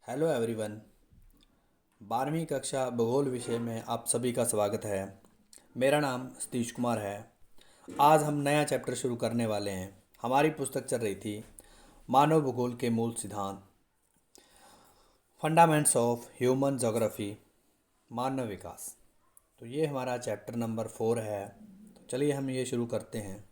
Hello everyone. 12वीं कक्षा भूगोल विषय में आप सभी का स्वागत है। मेरा नाम सतीश कुमार है। आज हम नया चैप्टर शुरू करने वाले हैं। हमारी पुस्तक चल रही थी मानव भूगोल के मूल सिद्धांत, फंडामेंट्स ऑफ ह्यूमन ज्योग्राफी, मानव विकास। तो ये हमारा चैप्टर नंबर 4 है। तो चलिए हम ये शुरू करते हैं।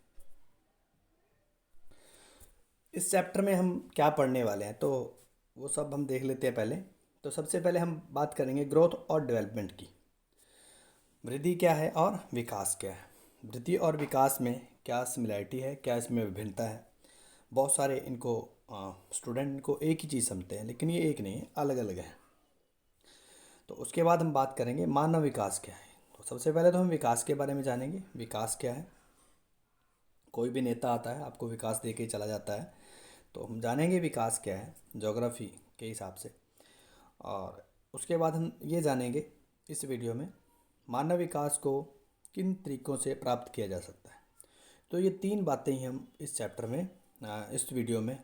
इस चैप्टर में हम क्या पढ़ने वाले हैं तो वो सब हम देख लेते हैं पहले। तो सबसे पहले हम बात करेंगे ग्रोथ और डेवलपमेंट की। वृद्धि क्या है और विकास क्या है। वृद्धि और विकास में क्या सिमिलैरिटी है, क्या इसमें विभिन्नता है। बहुत सारे इनको स्टूडेंट इनको एक ही चीज़ समझते हैं, लेकिन ये एक नहीं है, अलग अलग है। तो उसके बाद हम बात करेंगे मानव विकास क्या है। तो सबसे पहले तो हम विकास के बारे में जानेंगे। विकास क्या है। कोई भी नेता आता है आपको विकास दे के चला जाता है, तो हम जानेंगे विकास क्या है ज्योग्राफी के हिसाब से। और उसके बाद हम ये जानेंगे इस वीडियो में मानव विकास को किन तरीक़ों से प्राप्त किया जा सकता है। तो ये 3 बातें ही हम इस चैप्टर में इस वीडियो में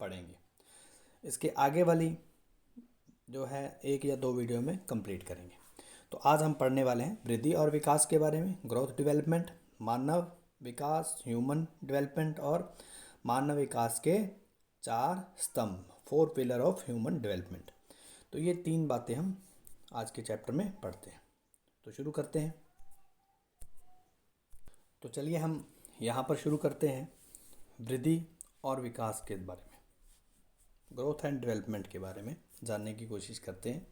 पढ़ेंगे। इसके आगे वाली जो है 1 या 2 वीडियो में कंप्लीट करेंगे। तो आज हम पढ़ने वाले हैं वृद्धि और विकास के बारे में, ग्रोथ डेवलपमेंट, मानव विकास ह्यूमन डेवलपमेंट, और मानव विकास के 4 स्तंभ, 4 पिलर ऑफ ह्यूमन डेवलपमेंट। तो ये 3 बातें हम आज के चैप्टर में पढ़ते हैं। तो शुरू करते हैं। तो चलिए हम यहाँ पर शुरू करते हैं वृद्धि और विकास के बारे में, ग्रोथ एंड डेवलपमेंट के बारे में जानने की कोशिश करते हैं।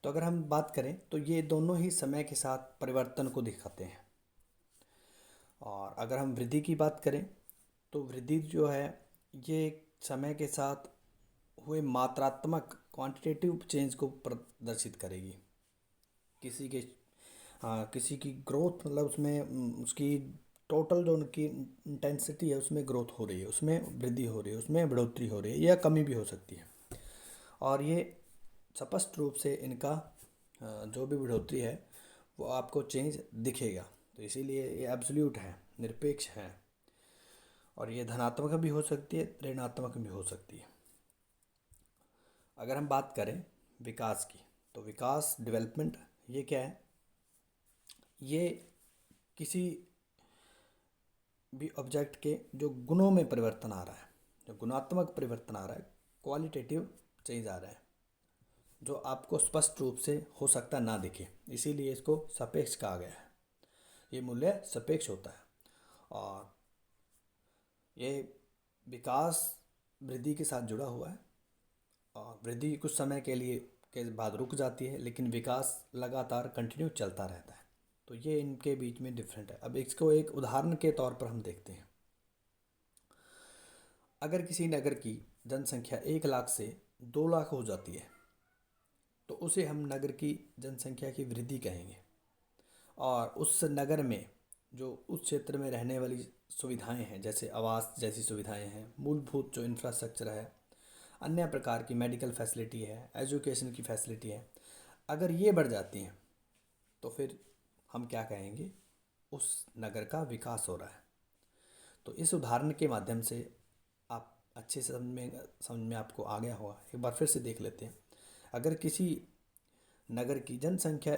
तो अगर हम बात करें तो ये दोनों ही समय के साथ परिवर्तन को दिखाते हैं। और अगर हम वृद्धि की बात करें तो वृद्धि जो है ये समय के साथ हुए मात्रात्मक क्वांटिटेटिव चेंज को प्रदर्शित करेगी। किसी के किसी की ग्रोथ मतलब उसमें उसकी टोटल जो उनकी इंटेंसिटी है उसमें ग्रोथ हो रही है, उसमें वृद्धि हो रही है, उसमें बढ़ोतरी हो रही है या कमी भी हो सकती है। और ये स्पष्ट रूप से इनका जो भी बढ़ोतरी है वो आपको चेंज दिखेगा। तो इसीलिए ये एब्सोल्यूट है, निरपेक्ष है। और ये धनात्मक भी हो सकती है, ऋणात्मक भी हो सकती है। अगर हम बात करें विकास की तो विकास डेवलपमेंट ये क्या है। ये किसी भी ऑब्जेक्ट के जो गुणों में परिवर्तन आ रहा है, जो गुणात्मक परिवर्तन आ रहा है, क्वालिटेटिव चेंज आ रहा है, जो आपको स्पष्ट रूप से हो सकता ना दिखे, इसीलिए इसको सापेक्ष कहा गया है। ये मूल्य सापेक्ष होता है। और ये विकास वृद्धि के साथ जुड़ा हुआ है। और वृद्धि कुछ समय के लिए के बाद रुक जाती है, लेकिन विकास लगातार कंटिन्यू चलता रहता है। तो ये इनके बीच में डिफरेंट है। अब इसको एक उदाहरण के तौर पर हम देखते हैं। अगर किसी नगर की जनसंख्या 1 लाख से 2 लाख हो जाती है तो उसे हम नगर की जनसंख्या की वृद्धि कहेंगे। और उस नगर में जो उस क्षेत्र में रहने वाली सुविधाएं हैं, जैसे आवास जैसी सुविधाएं हैं, मूलभूत जो इंफ्रास्ट्रक्चर है, अन्य प्रकार की मेडिकल फैसिलिटी है, एजुकेशन की फैसिलिटी है, अगर ये बढ़ जाती हैं तो फिर हम क्या कहेंगे, उस नगर का विकास हो रहा है। तो इस उदाहरण के माध्यम से आप अच्छे से समझ में आपको आ गया होगा। एक बार फिर से देख लेते हैं। अगर किसी नगर की जनसंख्या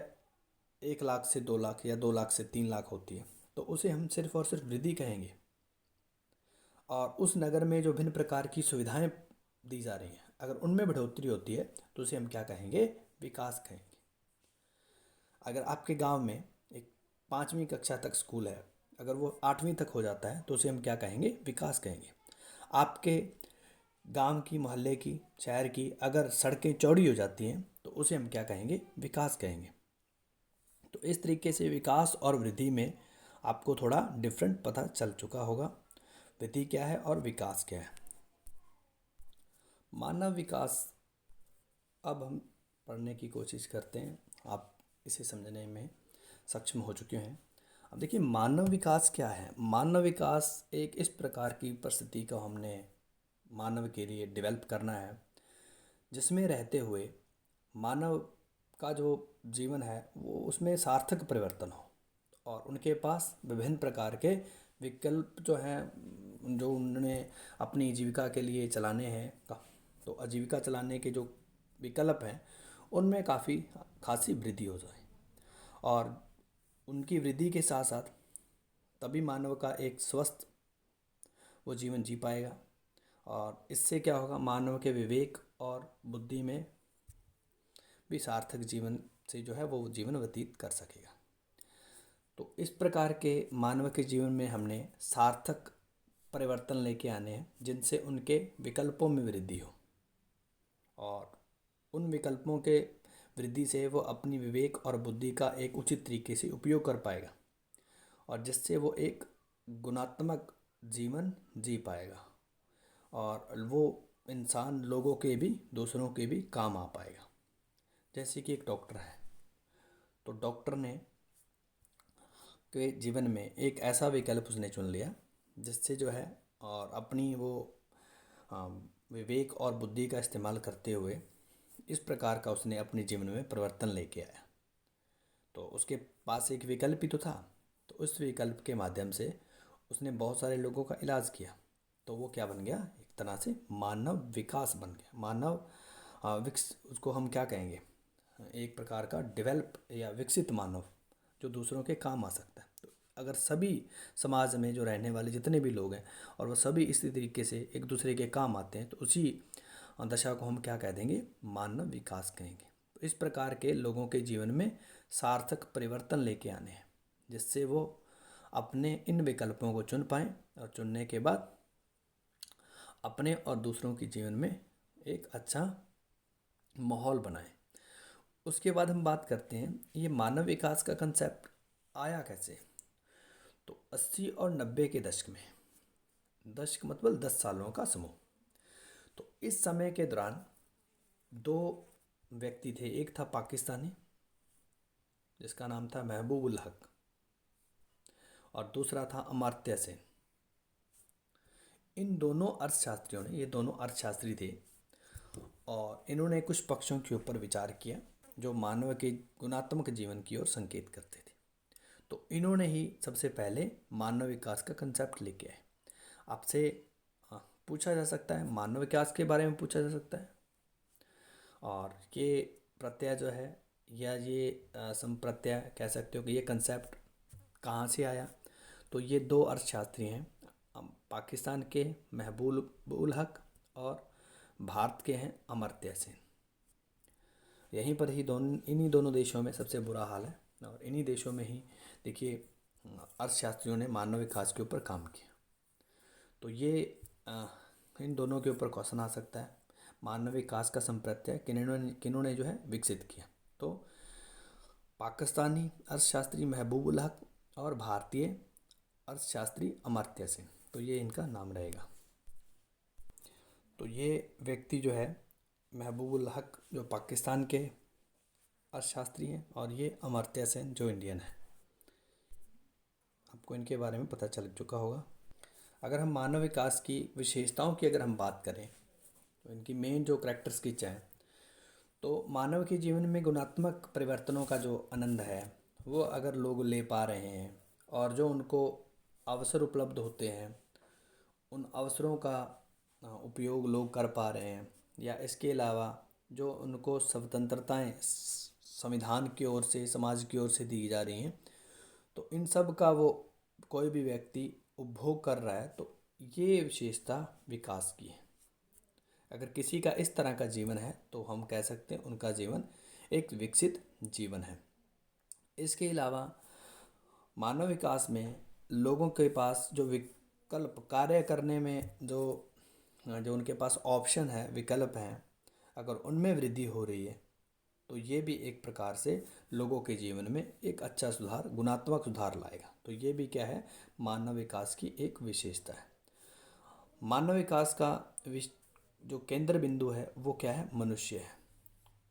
1 लाख से 2 लाख या 2 लाख से 3 लाख होती है तो उसे हम सिर्फ और सिर्फ वृद्धि कहेंगे। और उस नगर में जो भिन्न प्रकार की सुविधाएं दी जा रही हैं, अगर उनमें बढ़ोतरी होती है तो उसे हम क्या कहेंगे, विकास कहेंगे। अगर आपके गांव में एक 5वीं कक्षा तक स्कूल है, अगर वो 8वीं तक हो जाता है तो उसे हम क्या कहेंगे, विकास कहेंगे। आपके गांव की, मोहल्ले की, शहर की अगर सड़कें चौड़ी हो जाती हैं तो उसे हम क्या कहेंगे, विकास कहेंगे। तो इस तरीके से विकास और वृद्धि में आपको थोड़ा डिफरेंट पता चल चुका होगा। वृद्धि क्या है और विकास क्या है। मानव विकास अब हम पढ़ने की कोशिश करते हैं। आप इसे समझने में सक्षम हो चुके हैं। अब देखिए मानव विकास क्या है। मानव विकास एक इस प्रकार की परिस्थिति को हमने मानव के लिए डेवलप करना है जिसमें रहते हुए मानव का जो जीवन है वो उसमें सार्थक परिवर्तन हो और उनके पास विभिन्न प्रकार के विकल्प जो हैं, जो उन्होंने अपनी जीविका के लिए चलाने हैं। तो आजीविका चलाने के जो विकल्प हैं उनमें काफ़ी खासी वृद्धि हो जाए, और उनकी वृद्धि के साथ साथ तभी मानव का एक स्वस्थ वो जीवन जी पाएगा। और इससे क्या होगा, मानव के विवेक और बुद्धि में भी सार्थक जीवन से जो है वो जीवन व्यतीत कर सकेगा। तो इस प्रकार के मानव के जीवन में हमने सार्थक परिवर्तन लेके आने हैं जिनसे उनके विकल्पों में वृद्धि हो, और उन विकल्पों के वृद्धि से वो अपनी विवेक और बुद्धि का एक उचित तरीके से उपयोग कर पाएगा, और जिससे वो एक गुणात्मक जीवन जी पाएगा, और वो इंसान लोगों के भी, दूसरों के भी काम आ पाएगा। जैसे कि एक डॉक्टर है, तो डॉक्टर ने के जीवन में एक ऐसा विकल्प उसने चुन लिया जिससे जो है, और अपनी वो विवेक और बुद्धि का इस्तेमाल करते हुए इस प्रकार का उसने अपने जीवन में परिवर्तन लेके आया। तो उसके पास एक विकल्प ही तो था, तो उस विकल्प के माध्यम से उसने बहुत सारे लोगों का इलाज किया। तो वो क्या बन गया, एक तरह से मानव विकास बन गया। मानव उसको हम क्या कहेंगे, एक प्रकार का डेवलप या विकसित मानव जो दूसरों के काम आ सकता है। तो अगर सभी समाज में जो रहने वाले जितने भी लोग हैं और वो सभी इसी तरीके से एक दूसरे के काम आते हैं, तो उसी दशा को हम क्या कह देंगे, मानव विकास कहेंगे। तो इस प्रकार के लोगों के जीवन में सार्थक परिवर्तन लेके आने हैं जिससे वो अपने इन विकल्पों को चुन पाएँ, और चुनने के बाद अपने और दूसरों के जीवन में एक अच्छा माहौल बनाएं। उसके बाद हम बात करते हैं ये मानव विकास का कंसेप्ट आया कैसे। तो 80 और 90 के दशक में, दशक मतलब 10 सालों का समूह, तो इस समय के दौरान दो व्यक्ति थे। एक था पाकिस्तानी जिसका नाम था महबूब उल हक, और दूसरा था अमर्त्य सेन। इन दोनों अर्थशास्त्रियों ने, ये दोनों अर्थशास्त्री थे, और इन्होंने कुछ पक्षों के ऊपर विचार किया जो मानव के गुणात्मक जीवन की ओर संकेत करते थे। तो इन्होंने ही सबसे पहले मानव विकास का कंसेप्ट लेके आए। आपसे पूछा जा सकता है, मानव विकास के बारे में पूछा जा सकता है, और ये प्रत्यय जो है, या ये संप्रत्यय कह सकते हो कि ये कंसेप्ट कहाँ से आया। तो ये दो अर्थशास्त्री हैं, पाकिस्तान के महबूब उल हक और भारत के हैं अमर्त्य सेन। यहीं पर ही इन्हीं दोनों देशों में सबसे बुरा हाल है, और इन्हीं देशों में ही देखिए अर्थशास्त्रियों ने मानव विकास के ऊपर काम किया। तो ये इन दोनों के ऊपर क्वेश्चन आ सकता है, मानव विकास का संप्रत्यय किन्होंने जो है विकसित किया। तो पाकिस्तानी अर्थशास्त्री महबूब उल हक और भारतीय अर्थशास्त्री अमर्त्य सेन, तो ये इनका नाम रहेगा। तो ये व्यक्ति जो है महबूब उल हक जो पाकिस्तान के अर्थशास्त्री हैं, और ये अमर्त्य सेन जो इंडियन है। आपको इनके बारे में पता चल चुका होगा। अगर हम मानव विकास की विशेषताओं की अगर हम बात करें, तो इनकी मेन जो करैक्टरिस्टिक्स हैं, तो मानव के जीवन में गुणात्मक परिवर्तनों का जो आनंद है वो अगर लोग ले पा रहे हैं, और जो उनको अवसर उपलब्ध होते हैं उन अवसरों का उपयोग लोग कर पा रहे हैं, या इसके अलावा जो उनको स्वतंत्रताएं संविधान की ओर से, समाज की ओर से दी जा रही हैं, तो इन सब का वो कोई भी व्यक्ति उपभोग कर रहा है, तो ये विशेषता विकास की है। अगर किसी का इस तरह का जीवन है तो हम कह सकते हैं उनका जीवन एक विकसित जीवन है। इसके अलावा मानव विकास में लोगों के पास जो विकल्प कार्य करने में जो जो उनके पास ऑप्शन है, विकल्प हैं, अगर उनमें वृद्धि हो रही है तो ये भी एक प्रकार से लोगों के जीवन में एक अच्छा सुधार, गुणात्मक सुधार लाएगा। तो ये भी क्या है, मानव विकास की एक विशेषता है। मानव विकास का जो केंद्र बिंदु है वो क्या है, मनुष्य है।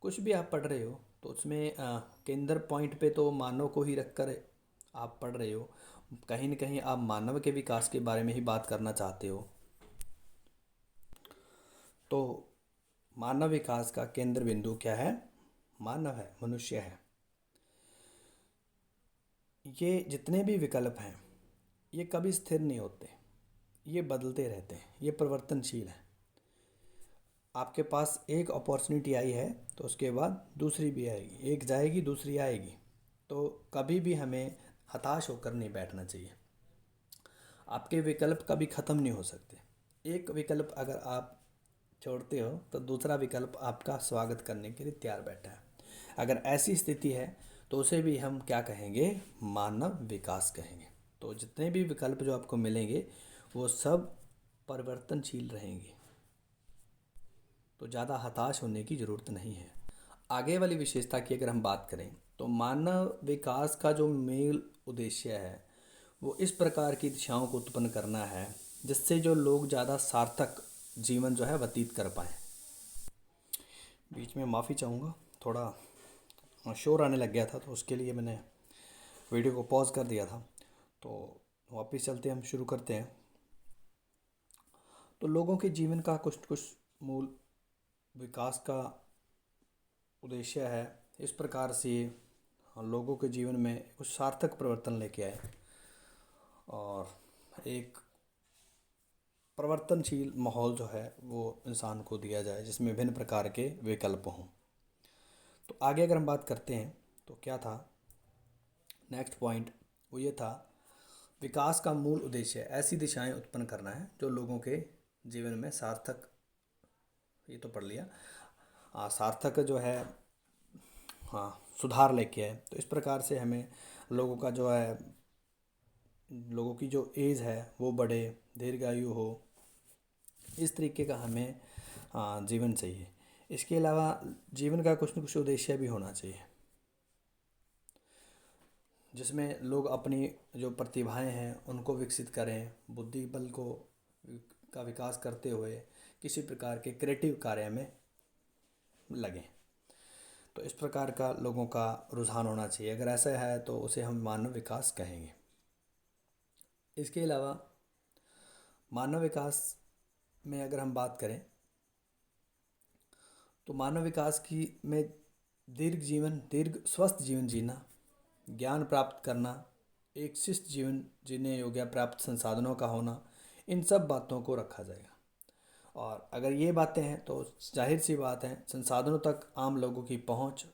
कुछ भी आप पढ़ रहे हो तो उसमें केंद्र पॉइंट पे तो मानव को ही रखकर आप पढ़ रहे हो, कहीं न कहीं आप मानव के विकास के बारे में ही बात करना चाहते हो। तो मानव विकास का केंद्र बिंदु क्या है, मानव है, मनुष्य है। ये जितने भी विकल्प हैं ये कभी स्थिर नहीं होते, ये बदलते रहते हैं, ये परिवर्तनशील है। आपके पास एक अपॉर्चुनिटी आई है तो उसके बाद दूसरी भी आएगी, एक जाएगी दूसरी आएगी। तो कभी भी हमें हताश होकर नहीं बैठना चाहिए। आपके विकल्प कभी ख़त्म नहीं हो सकते। एक विकल्प अगर आप छोड़ते हो तो दूसरा विकल्प आपका स्वागत करने के लिए तैयार बैठा है। अगर ऐसी स्थिति है तो उसे भी हम क्या कहेंगे, मानव विकास कहेंगे। तो जितने भी विकल्प जो आपको मिलेंगे वो सब परिवर्तनशील रहेंगे, तो ज़्यादा हताश होने की ज़रूरत नहीं है। आगे वाली विशेषता की अगर हम बात करें तो मानव विकास का जो मूल उद्देश्य है वो इस प्रकार की दिशाओं को उत्पन्न करना है जिससे जो लोग ज़्यादा सार्थक जीवन जो है व्यतीत कर पाएँ। बीच में माफ़ी चाहूँगा, थोड़ा शोर आने लग गया था तो उसके लिए मैंने वीडियो को पॉज कर दिया था। तो वापस चलते हम शुरू करते हैं। तो लोगों के जीवन का कुछ कुछ मूल विकास का उद्देश्य है इस प्रकार से लोगों के जीवन में कुछ सार्थक परिवर्तन लेके आए और एक परिवर्तनशील माहौल जो है वो इंसान को दिया जाए जिसमें विभिन्न प्रकार के विकल्प हों। तो आगे अगर हम बात करते हैं तो क्या था नेक्स्ट पॉइंट, वो ये था विकास का मूल उद्देश्य ऐसी दिशाएं उत्पन्न करना है जो लोगों के जीवन में सार्थक, ये तो पढ़ लिया, सार्थक जो है हाँ सुधार लेके आए। तो इस प्रकार से हमें लोगों का जो है, लोगों की जो एज है वो बढ़े, दीर्घायु हो, इस तरीके का हमें जीवन चाहिए। इसके अलावा जीवन का कुछ न कुछ उद्देश्य भी होना चाहिए जिसमें लोग अपनी जो प्रतिभाएं हैं उनको विकसित करें, बुद्धि बल को का विकास करते हुए किसी प्रकार के क्रिएटिव कार्य में लगें। तो इस प्रकार का लोगों का रुझान होना चाहिए। अगर ऐसा है तो उसे हम मानव विकास कहेंगे। इसके अलावा मानव विकास में अगर हम बात करें तो मानव विकास की में दीर्घ स्वस्थ जीवन जीना, ज्ञान प्राप्त करना, एक शिष्ट जीवन जीने योग्य प्राप्त संसाधनों का होना, इन सब बातों को रखा जाएगा। और अगर ये बातें हैं तो जाहिर सी बात है संसाधनों तक आम लोगों की पहुंच,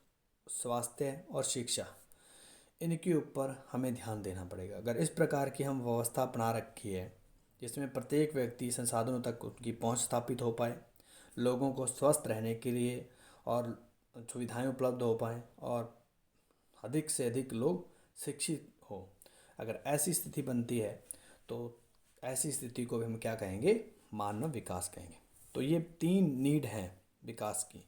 स्वास्थ्य और शिक्षा, इनके ऊपर हमें ध्यान देना पड़ेगा। अगर इस प्रकार की हम व्यवस्था अपना रखी है जिसमें प्रत्येक व्यक्ति संसाधनों तक उनकी पहुंच स्थापित हो पाए, लोगों को स्वस्थ रहने के लिए और सुविधाएं उपलब्ध हो पाएँ और अधिक से अधिक लोग शिक्षित हो, अगर ऐसी स्थिति बनती है तो ऐसी स्थिति को भी हम क्या कहेंगे, मानव विकास कहेंगे। तो ये 3 नीड हैं विकास की।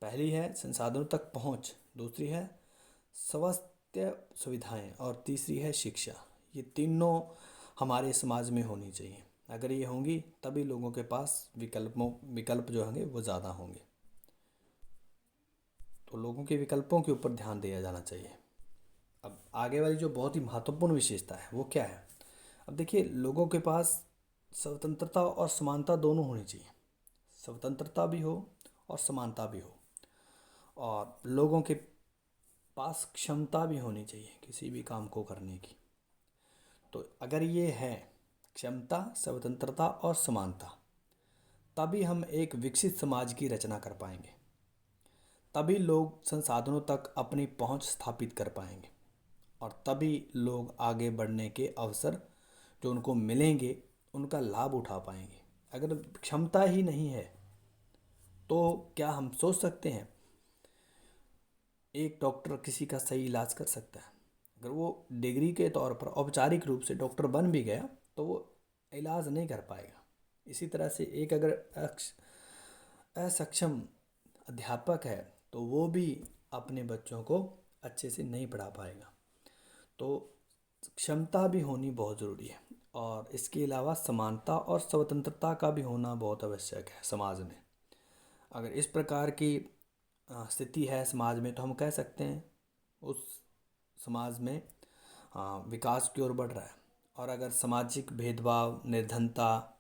पहली है संसाधनों तक पहुंच, दूसरी है स्वास्थ्य सुविधाएं और तीसरी है शिक्षा। ये तीनों हमारे समाज में होनी चाहिए। अगर ये होंगी तभी लोगों के पास विकल्प जो होंगे वो ज़्यादा होंगे। तो लोगों के विकल्पों के ऊपर ध्यान दिया जाना चाहिए। अब आगे वाली जो बहुत ही महत्वपूर्ण विशेषता है वो क्या है। अब देखिए लोगों के पास स्वतंत्रता और समानता दोनों होनी चाहिए। स्वतंत्रता भी हो और समानता भी हो, और लोगों के पास क्षमता भी होनी चाहिए किसी भी काम को करने की। तो अगर ये है क्षमता, स्वतंत्रता और समानता, तभी हम एक विकसित समाज की रचना कर पाएंगे। तभी लोग संसाधनों तक अपनी पहुंच स्थापित कर पाएंगे और तभी लोग आगे बढ़ने के अवसर जो उनको मिलेंगे उनका लाभ उठा पाएंगे। अगर क्षमता ही नहीं है तो क्या हम सोच सकते हैं एक डॉक्टर किसी का सही इलाज कर सकता है? अगर वो डिग्री के तौर पर औपचारिक रूप से डॉक्टर बन भी गया तो वो इलाज नहीं कर पाएगा। इसी तरह से एक अगर असक्षम अध्यापक है तो वो भी अपने बच्चों को अच्छे से नहीं पढ़ा पाएगा। तो क्षमता भी होनी बहुत ज़रूरी है और इसके अलावा समानता और स्वतंत्रता का भी होना बहुत आवश्यक है समाज में। अगर इस प्रकार की स्थिति है समाज में तो हम कह सकते हैं उस समाज में विकास की ओर बढ़ रहा है। और अगर सामाजिक भेदभाव, निर्धनता,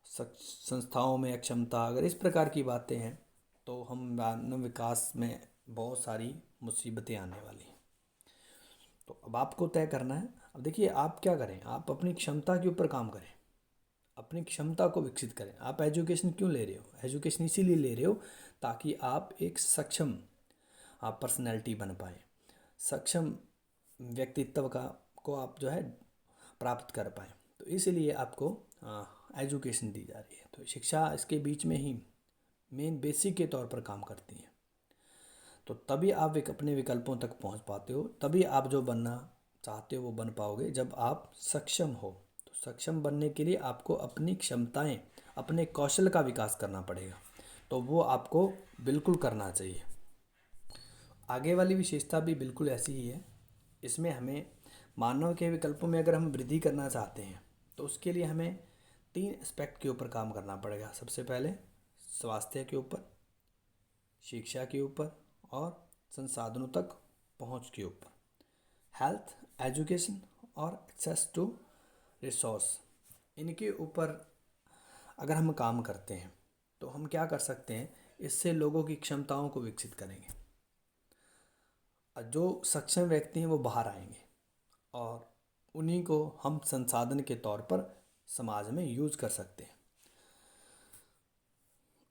संस्थाओं में अक्षमता, अगर इस प्रकार की बातें हैं तो हम मानव विकास में बहुत सारी मुसीबतें आने वाली हैं। तो अब आपको तय करना है। अब देखिए आप क्या करें, आप अपनी क्षमता के ऊपर काम करें, अपनी क्षमता को विकसित करें। आप एजुकेशन क्यों ले रहे हो? एजुकेशन इसीलिए ले रहे हो ताकि आप एक सक्षम आप पर्सनैलिटी बन पाए, सक्षम व्यक्तित्व को आप जो है प्राप्त कर पाएँ। तो इसलिए आपको एजुकेशन दी जा रही है। तो शिक्षा इसके बीच में ही मेन बेसिक के तौर पर काम करती है। तो तभी आप अपने विकल्पों तक पहुंच पाते हो, तभी आप जो बनना चाहते हो वो बन पाओगे जब आप सक्षम हो। तो सक्षम बनने के लिए आपको अपनी क्षमताएं, अपने कौशल का विकास करना पड़ेगा। तो वो आपको बिल्कुल करना चाहिए। आगे वाली विशेषता भी बिल्कुल ऐसी ही है। इसमें हमें मानव के विकल्पों में अगर हम वृद्धि करना चाहते हैं तो उसके लिए हमें 3 एस्पेक्ट के ऊपर काम करना पड़ेगा। सबसे पहले स्वास्थ्य के ऊपर, शिक्षा के ऊपर और संसाधनों तक पहुंच के ऊपर। हेल्थ, एजुकेशन और एक्सेस टू रिसोर्स, इनके ऊपर अगर हम काम करते हैं तो हम क्या कर सकते हैं, इससे लोगों की क्षमताओं को विकसित करेंगे। जो सक्षम व्यक्ति हैं वो बाहर आएंगे और उन्हीं को हम संसाधन के तौर पर समाज में यूज कर सकते हैं।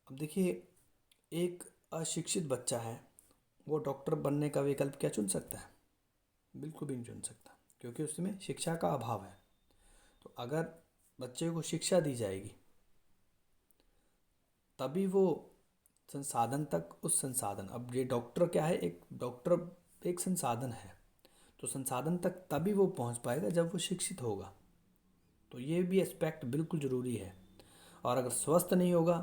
अब देखिए, एक अशिक्षित बच्चा है, वो डॉक्टर बनने का विकल्प क्या चुन सकता है? बिल्कुल भी नहीं चुन सकता, क्योंकि उसमें शिक्षा का अभाव है। तो अगर बच्चे को शिक्षा दी जाएगी तभी वो संसाधन तक, उस संसाधन, अब ये डॉक्टर क्या है, एक डॉक्टर एक संसाधन है, तो संसाधन तक तभी वो पहुंच पाएगा जब वो शिक्षित होगा। तो ये भी एस्पेक्ट बिल्कुल ज़रूरी है। और अगर स्वस्थ नहीं होगा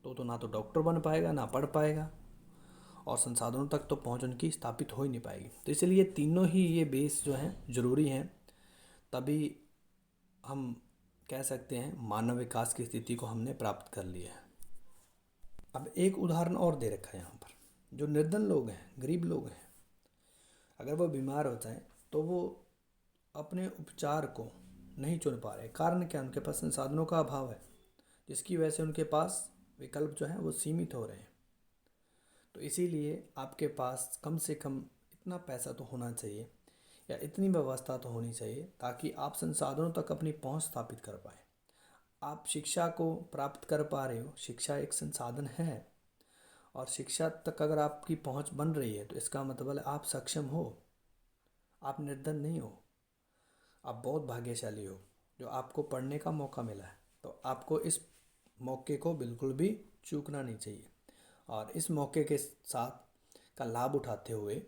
तो ना तो डॉक्टर बन पाएगा, ना पढ़ पाएगा, और संसाधनों तक तो पहुंच उनकी स्थापित हो ही नहीं पाएगी। तो इसलिए तीनों ही ये बेस जो हैं ज़रूरी हैं, तभी हम कह सकते हैं मानव विकास की स्थिति को हमने प्राप्त कर लिया है। अब एक उदाहरण और दे रखा है यहाँ पर, जो निर्धन लोग हैं, गरीब लोग हैं, अगर वो बीमार हो जाए तो वो अपने उपचार को नहीं चुन पा रहे। कारण क्या? उनके पास संसाधनों का अभाव है, जिसकी वजह से उनके पास विकल्प जो हैं वो सीमित हो रहे हैं। तो इसीलिए आपके पास कम से कम इतना पैसा तो होना चाहिए या इतनी व्यवस्था तो होनी चाहिए ताकि आप संसाधनों तक अपनी पहुंच स्थापित कर पाएँ। आप शिक्षा को प्राप्त कर पा रहे हो, शिक्षा एक संसाधन है, और शिक्षा तक अगर आपकी पहुंच बन रही है तो इसका मतलब है आप सक्षम हो, आप निर्धन नहीं हो, आप बहुत भाग्यशाली हो जो आपको पढ़ने का मौका मिला है। तो आपको इस मौके को बिल्कुल भी चूकना नहीं चाहिए, और इस मौके के साथ का लाभ उठाते हुए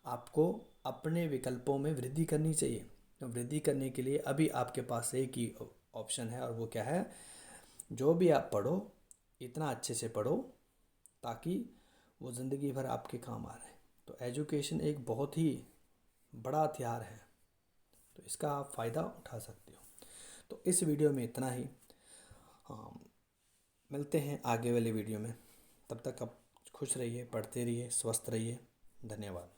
आपको अपने विकल्पों में वृद्धि करनी चाहिए। तो वृद्धि करने के लिए अभी आपके पास एक ही ऑप्शन है, और वो क्या है? जो भी आप पढ़ो, इतना अच्छे से पढ़ो ताकि वो ज़िंदगी भर आपके काम आ रहे। तो एजुकेशन एक बहुत ही बड़ा हथियार है, तो इसका आप फ़ायदा उठा सकते हो। तो इस वीडियो में इतना ही। हाँ, मिलते हैं आगे वाले वीडियो में। तब तक आप खुश रहिए, पढ़ते रहिए, स्वस्थ रहिए। धन्यवाद।